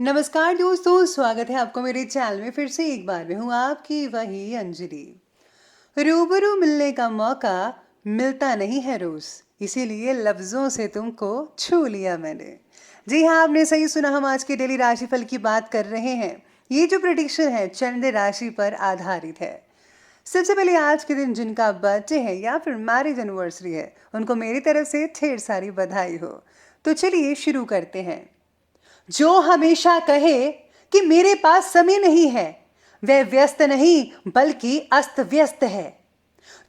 नमस्कार दोस्तों, स्वागत है आपको मेरे चैनल में। फिर से एक बार मैं हूँ आपकी वही अंजलि। रूबरू मिलने का मौका मिलता नहीं है रोज, इसीलिए लफ्जों से तुमको छू लिया मैंने। जी हाँ, आपने सही सुना। हम आज के डेली राशिफल की बात कर रहे हैं। ये जो प्रेडिक्शन है चंद्र राशि पर आधारित है। सबसे पहले आज के दिन जिनका बर्थडे है या फिर मैरिज एनिवर्सरी है, उनको मेरी तरफ से ढेर सारी बधाई हो। तो चलिए शुरू करते हैं। जो हमेशा कहे कि मेरे पास समय नहीं है, वह व्यस्त नहीं बल्कि अस्त व्यस्त है।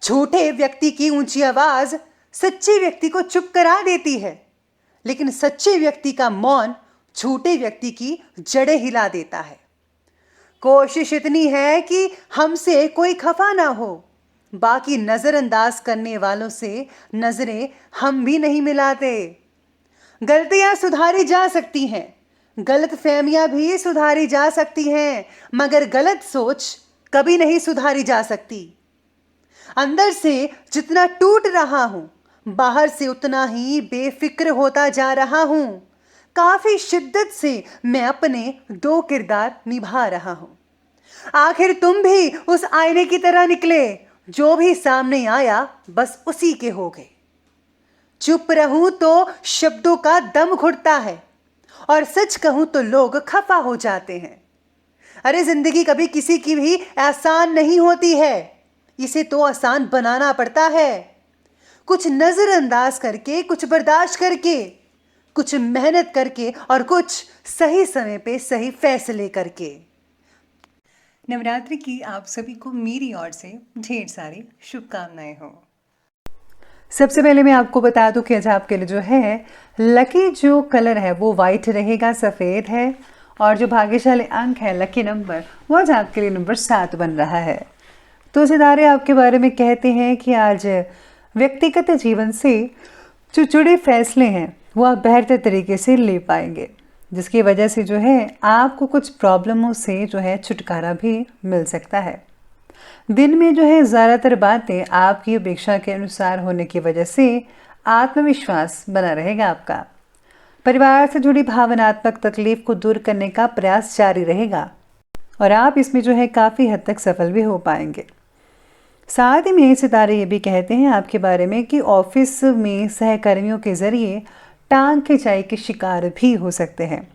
झूठे व्यक्ति की ऊंची आवाज सच्चे व्यक्ति को चुप करा देती है, लेकिन सच्चे व्यक्ति का मौन झूठे व्यक्ति की जड़ें हिला देता है। कोशिश इतनी है कि हमसे कोई खफा ना हो, बाकी नजरअंदाज करने वालों से नजरें हम भी नहीं मिलाते। गलतियां सुधारी जा सकती हैं, गलत फहमियां भी सुधारी जा सकती हैं, मगर गलत सोच कभी नहीं सुधारी जा सकती। अंदर से जितना टूट रहा हूं, बाहर से उतना ही बेफिक्र होता जा रहा हूं। काफी शिद्दत से मैं अपने दो किरदार निभा रहा हूं। आखिर तुम भी उस आईने की तरह निकले, जो भी सामने आया बस उसी के हो गए। चुप रहूं तो शब्दों का दम घुटता है, और सच कहूं तो लोग खफा हो जाते हैं। अरे जिंदगी कभी किसी की भी आसान नहीं होती है, इसे तो आसान बनाना पड़ता है। कुछ नजरअंदाज करके, कुछ बर्दाश्त करके, कुछ मेहनत करके और कुछ सही समय पे सही फैसले करके। नवरात्रि की आप सभी को मेरी ओर से ढेर सारी शुभकामनाएं हो। सबसे पहले मैं आपको बता दूं कि आज आपके लिए जो है लकी जो कलर है वो वाइट रहेगा, सफ़ेद है। और जो भाग्यशाली अंक है, लकी नंबर, वो आज आपके लिए नंबर 7 बन रहा है। तो सितारे आपके बारे में कहते हैं कि आज व्यक्तिगत जीवन से जो जुड़े फैसले हैं वो आप बेहतर तरीके से ले पाएंगे, जिसकी वजह से जो है आपको कुछ प्रॉब्लमों से जो है छुटकारा भी मिल सकता है। दिन में जो है ज़्यादातर बातें आपकी अपेक्षा के अनुसार होने की वजह से आत्मविश्वास बना रहेगा आपका। परिवार से जुड़ी भावनात्मक तकलीफ को दूर करने का प्रयास जारी रहेगा और आप इसमें जो है काफ़ी हद तक सफल भी हो पाएंगे। साथ ही में सितारे ये भी कहते हैं आपके बारे में कि ऑफिस में सहकर्मियों के जरिए टांग खिंचाई के शिकार भी हो सकते हैं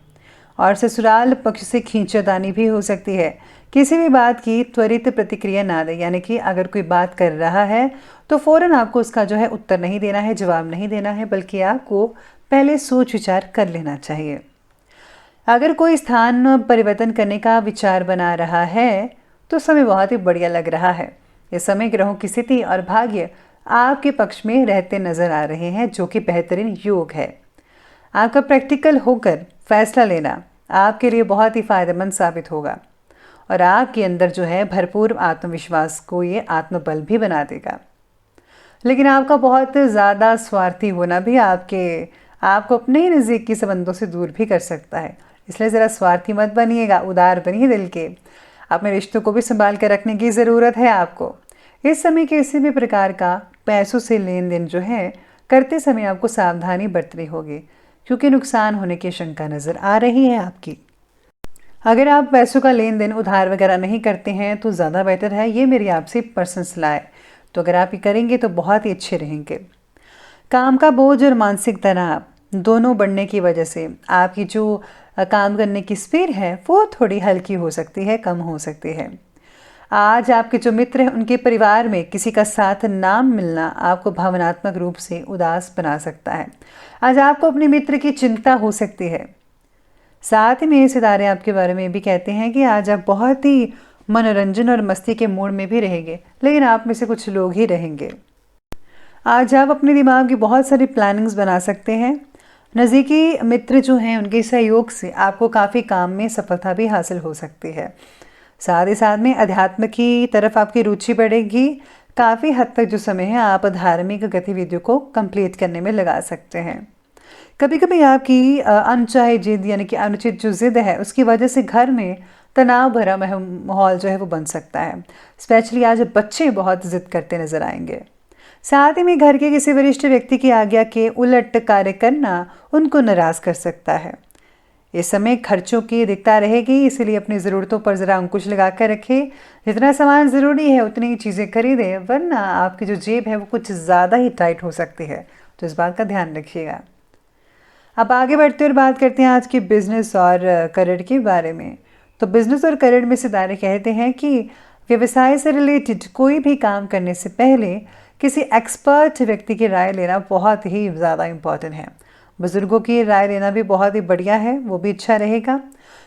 और ससुराल पक्ष से खींचातानी भी हो सकती है। किसी भी बात की त्वरित प्रतिक्रिया ना दें, यानी कि अगर कोई बात कर रहा है तो फ़ौरन आपको उसका जो है उत्तर नहीं देना है, जवाब नहीं देना है, बल्कि आपको पहले सोच विचार कर लेना चाहिए। अगर कोई स्थान परिवर्तन करने का विचार बना रहा है तो समय बहुत ही बढ़िया लग रहा है। इस समय ग्रहों की स्थिति और भाग्य आपके पक्ष में रहते नजर आ रहे हैं, जो कि बेहतरीन योग है। आपका प्रैक्टिकल होकर फैसला लेना आपके लिए बहुत ही फायदेमंद साबित होगा और आपके अंदर जो है भरपूर आत्मविश्वास को ये आत्मबल भी बना देगा। लेकिन आपका बहुत ज़्यादा स्वार्थी होना भी आपको अपने ही नज़दीकी संबंधों से दूर भी कर सकता है, इसलिए ज़रा स्वार्थी मत बनिएगा, उदार बनिए दिल के। अपने रिश्तों को भी संभाल कर रखने की ज़रूरत है आपको। इस समय किसी भी प्रकार का पैसों से लेन देन जो है करते समय आपको सावधानी बरतनी होगी, क्योंकि नुकसान होने की शंका नज़र आ रही है आपकी। अगर आप पैसों का लेन देन उधार वगैरह नहीं करते हैं तो ज़्यादा बेटर है, ये मेरी आपसे पर्सनल सलाह है। तो अगर आप ये करेंगे तो बहुत ही अच्छे रहेंगे। काम का बोझ और मानसिक तनाव दोनों बढ़ने की वजह से आपकी जो काम करने की स्पीड है वो थोड़ी हल्की हो सकती है, कम हो सकती है। आज आपके जो मित्र हैं उनके परिवार में किसी का साथ ना मिलना आपको भावनात्मक रूप से उदास बना सकता है। आज आपको अपने मित्र की चिंता हो सकती है। साथ ही में सितारे आपके बारे में भी कहते हैं कि आज आप बहुत ही मनोरंजन और मस्ती के मूड में भी रहेंगे, लेकिन आप में से कुछ लोग ही रहेंगे। आज आप अपने दिमाग की बहुत सारी प्लानिंग्स बना सकते हैं। नज़दीकी मित्र जो हैं उनके सहयोग से आपको काफ़ी काम में सफलता भी हासिल हो सकती है। साथ ही साथ में अध्यात्म की तरफ आपकी रुचि बढ़ेगी। काफ़ी हद तक जो समय है आप धार्मिक गतिविधियों को कंप्लीट करने में लगा सकते हैं। कभी कभी आपकी अनचाही जिद, यानी कि अनुचित जो जिद है, उसकी वजह से घर में तनाव भरा माहौल जो है वो बन सकता है। स्पेशली आज बच्चे बहुत जिद करते नजर आएंगे। साथ ही में घर के किसी वरिष्ठ व्यक्ति की आज्ञा के उलट कार्य करना उनको नाराज कर सकता है। इस समय खर्चों की दिक्कत रहेगी, इसलिए अपनी ज़रूरतों पर ज़रा अंकुश लगा कर रखें। जितना सामान ज़रूरी है उतनी ही चीज़ें खरीदें, वरना आपकी जो जेब है वो कुछ ज़्यादा ही टाइट हो सकती है, तो इस बात का ध्यान रखिएगा। अब आगे बढ़ते और बात करते हैं आज के बिजनेस और करियर के बारे में। तो बिजनेस और करियर में सितारे कहते हैं कि व्यवसाय से रिलेटेड कोई भी काम करने से पहले किसी एक्सपर्ट व्यक्ति की राय लेना बहुत ही ज़्यादा इम्पॉर्टेंट है। बुज़ुर्गों की राय लेना भी बहुत ही बढ़िया है, वो भी अच्छा रहेगा,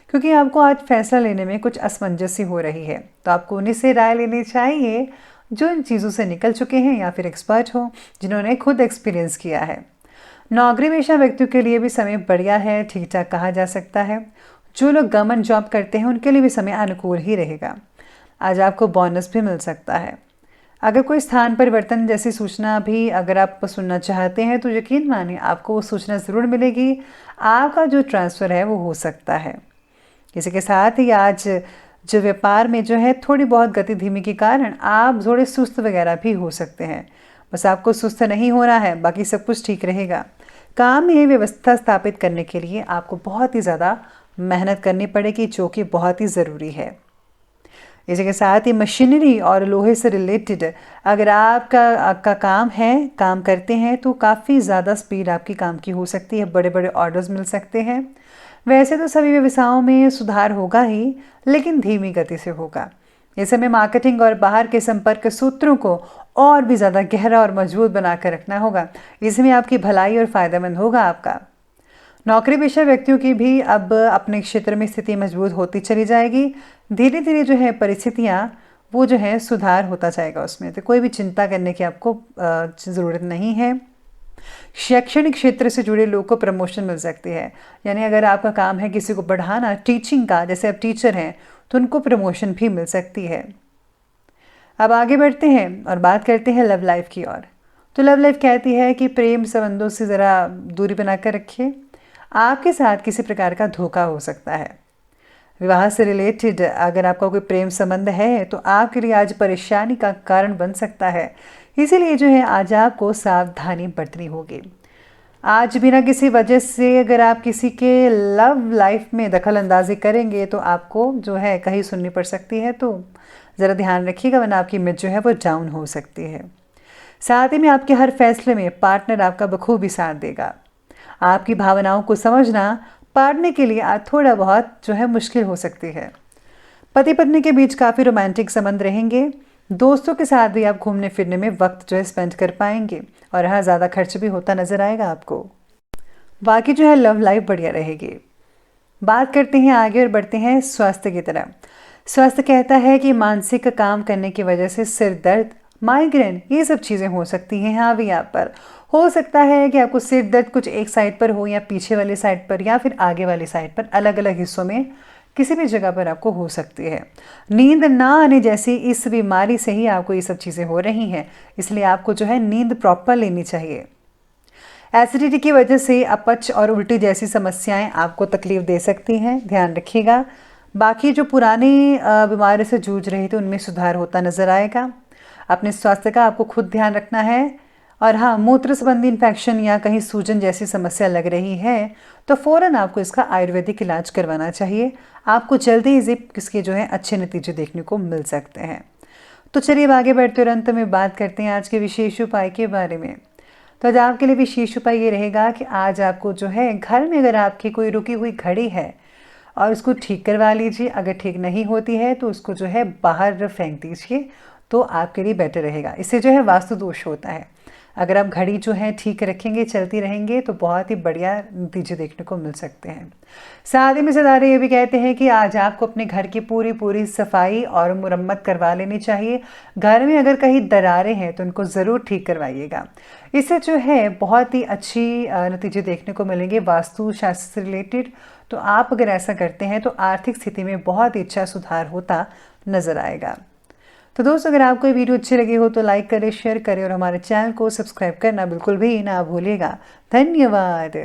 क्योंकि आपको आज फैसला लेने में कुछ असमंजसी हो रही है, तो आपको उन्हीं से राय लेनी चाहिए जो इन चीज़ों से निकल चुके हैं या फिर एक्सपर्ट हो, जिन्होंने खुद एक्सपीरियंस किया है। नौकरी पेशा व्यक्तियों के लिए भी समय बढ़िया है, ठीक ठाक कहा जा सकता है। जो लोग गवर्नमेंट जॉब करते हैं उनके लिए भी समय अनुकूल ही रहेगा। आज आपको बोनस भी मिल सकता है। अगर कोई स्थान परिवर्तन जैसी सूचना भी अगर आप सुनना चाहते हैं तो यकीन मानिए आपको वो सूचना ज़रूर मिलेगी। आपका जो ट्रांसफ़र है वो हो सकता है। इसी के साथ ही आज जो व्यापार में जो है थोड़ी बहुत गति धीमी के कारण आप थोड़े सुस्त वगैरह भी हो सकते हैं। बस आपको सुस्त नहीं होना है, बाकी सब कुछ ठीक रहेगा। काम में व्यवस्था स्थापित करने के लिए आपको बहुत ही ज़्यादा मेहनत करनी पड़ेगी, जो कि बहुत ही ज़रूरी है। इसी के साथ ही मशीनरी और लोहे से रिलेटेड अगर आपका काम है, काम करते हैं, तो काफ़ी ज़्यादा स्पीड आपकी काम की हो सकती है, बड़े बड़े ऑर्डर्स मिल सकते हैं। वैसे तो सभी व्यवसायों में सुधार होगा ही, लेकिन धीमी गति से होगा। इस समय मार्केटिंग और बाहर के संपर्क सूत्रों को और भी ज़्यादा गहरा और मजबूत बनाकर रखना होगा। इसमें आपकी भलाई और फ़ायदेमंद होगा आपका। नौकरी पेशा व्यक्तियों की भी अब अपने क्षेत्र में स्थिति मजबूत होती चली जाएगी। धीरे धीरे जो है परिस्थितियाँ वो जो है सुधार होता जाएगा उसमें, तो कोई भी चिंता करने की आपको ज़रूरत नहीं है। शैक्षणिक क्षेत्र से जुड़े लोगों को प्रमोशन मिल सकती है, यानी अगर आपका काम है किसी को बढ़ाना, टीचिंग का, जैसे आप टीचर हैं तो उनको प्रमोशन भी मिल सकती है। अब आगे बढ़ते हैं और बात करते हैं लव लाइफ की ओर। तो लव लाइफ कहती है कि प्रेम संबंधों से ज़रा दूरी बनाकर रखिए। आपके साथ किसी प्रकार का धोखा हो सकता है। विवाह से रिलेटेड अगर आपका कोई प्रेम संबंध है तो आपके लिए आज परेशानी का कारण बन सकता है, इसीलिए जो है आज आपको सावधानी बरतनी होगी। आज बिना किसी वजह से अगर आप किसी के लव लाइफ में दखल अंदाजी करेंगे तो आपको जो है कहीं सुननी पड़ सकती है, तो ज़रा ध्यान रखिएगा, वरना आपकी इमेज जो है वो डाउन हो सकती है। साथ ही में आपके हर फैसले में पार्टनर आपका बखूबी साथ देगा। आपकी भावनाओं को समझना पार्टनर के लिए आज थोड़ा बहुत जो है मुश्किल हो सकती है। पति पत्नी के बीच काफ़ी रोमांटिक संबंध रहेंगे। दोस्तों के साथ भी आप घूमने फिरने में वक्त जो है स्पेंड कर पाएंगे, और हाँ, ज़्यादा खर्च भी होता नज़र आएगा आपको। बाकी जो है लव लाइफ बढ़िया रहेगी। बात करते हैं आगे और बढ़ते हैं स्वास्थ्य की तरफ। स्वास्थ्य कहता है कि मानसिक काम करने की वजह से सिर दर्द, माइग्रेन, ये सब चीज़ें हो सकती हैं। हाँ भी आप पर हो सकता है कि आपको सिर दर्द कुछ एक साइड पर हो, या पीछे वाली साइड पर, या फिर आगे वाली साइड पर, अलग अलग हिस्सों में किसी भी जगह पर आपको हो सकती है। नींद ना आने जैसी इस बीमारी से ही आपको ये सब चीज़ें हो रही हैं, इसलिए आपको जो है नींद प्रॉपर लेनी चाहिए। एसिडिटी की वजह से अपच और उल्टी जैसी समस्याएं आपको तकलीफ दे सकती हैं, ध्यान रखिएगा। बाकी जो पुरानी बीमारी से जूझ रहे थे उनमें सुधार होता नज़र आएगा। अपने स्वास्थ्य का आपको खुद ध्यान रखना है। और हाँ, मूत्र संबंधी इन्फेक्शन या कहीं सूजन जैसी समस्या लग रही है तो फ़ौरन आपको इसका आयुर्वेदिक इलाज करवाना चाहिए। आपको जल्दी ही इसके जो है अच्छे नतीजे देखने को मिल सकते हैं। तो चलिए आगे बढ़ते और अंत में बात करते हैं आज के विशेष उपाय के बारे में। तो आज आपके लिए विशेष उपाय ये रहेगा कि आज आपको जो है घर में अगर आपकी कोई रुकी हुई घड़ी है और उसको ठीक करवा लीजिए। अगर ठीक नहीं होती है तो उसको जो है बाहर फेंक दीजिए, तो आपके लिए बेटर रहेगा। इससे जो है वास्तु दोष होता है। अगर आप घड़ी जो है ठीक रखेंगे, चलती रहेंगे, तो बहुत ही बढ़िया नतीजे देखने को मिल सकते हैं। साथ ही में सितारे ये भी कहते हैं कि आज आपको अपने घर की पूरी सफाई और मुरम्मत करवा लेनी चाहिए। घर में अगर कहीं दरारें हैं तो उनको ज़रूर ठीक करवाइएगा। इससे जो है बहुत ही अच्छी नतीजे देखने को मिलेंगे वास्तु शास्त्र से रिलेटेड। तो आप अगर ऐसा करते हैं तो आर्थिक स्थिति में बहुत ही अच्छा सुधार होता नज़र आएगा। तो दोस्तों, अगर आपको ये वीडियो अच्छी लगी हो तो लाइक करें, शेयर करें और हमारे चैनल को सब्सक्राइब करना बिल्कुल भी ना भूलिएगा। धन्यवाद।